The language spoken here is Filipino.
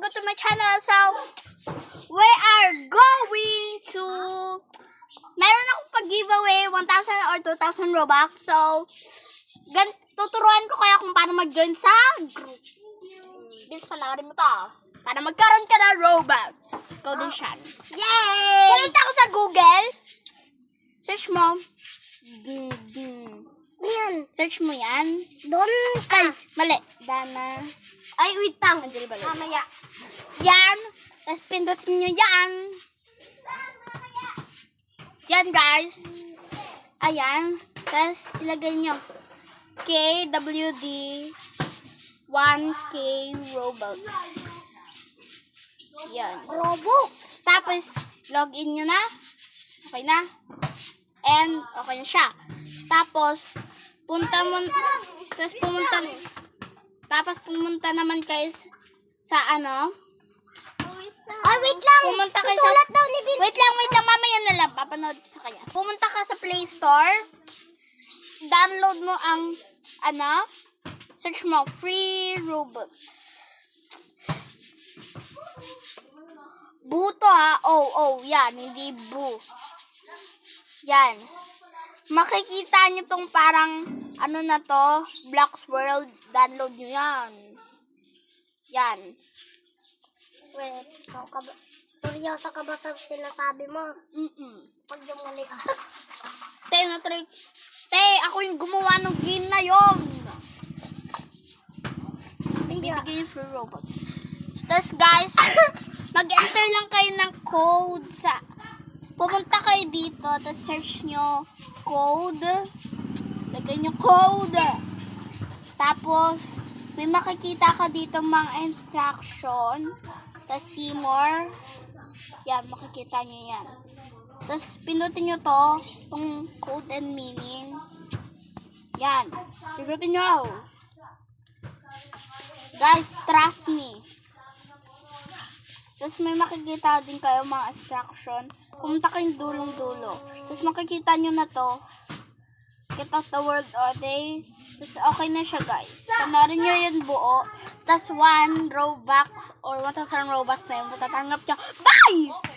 welcome to my channel. So, we are going to, meron akong pag-giveaway 1,000 or 2,000 Robux. So, tuturuan ko kaya kung paano mag-join sa group. Bis, panoorin mo to. Para magkaroon ka ng Robux. Ikaw din siya. Yay! Pumunta ko sa Google. Search mo. Yan. Search mo yan. Doon ka. Ay, mali. Dana. Ay, wait lang. Mamaya. Yan. Tapos pindutin nyo yan. Yan, guys. Ayan. Tapos ilagay nyo. KWD 1K Robux. Yan. Robux. Tapos, login nyo na. Okay na. And, okay na siya. Tapos, pumunta naman kayo sa ano? Ay, wait lang. Pumunta kayo Susulat daw ni Vince. Wait lang, mamaya na lang. Papanood ko sa kanya. Pumunta ka sa Play Store. Download mo ang, ano? Search mo, free Robux. Buto ha. Yan. Hindi bu. Yan. Makikita nyo tong parang, ano na to, Blox World. Download nyo yan. Yan. Wait, seryoso ka ba sa sinasabi mo? Pag yung mali Te, ako yung gumawa ng game na yun. Bibigyan yung free Robux. Tapos guys, mag-enter lang kayo ng code sa... Pumunta kayo dito, tapos search nyo code. Lagay nyo code. Tapos, may makikita ka dito mga instruction. Tapos see more. Yan, makikita nyo yan. Tapos, pinutin nyo to, itong code and meaning. Yan. Pinutin nyo. Guys, trust me. Tapos, may makikita din kayo mga instruction. Pumunta kayong dulong-dulo. Tapos, makikita nyo na to. Get out the world order. Tapos, okay na siya, guys. Panorin nyo yun buo. Tapos, 1 Robux or 1,000 Robux na yun. Matatanggap nyo. Bye!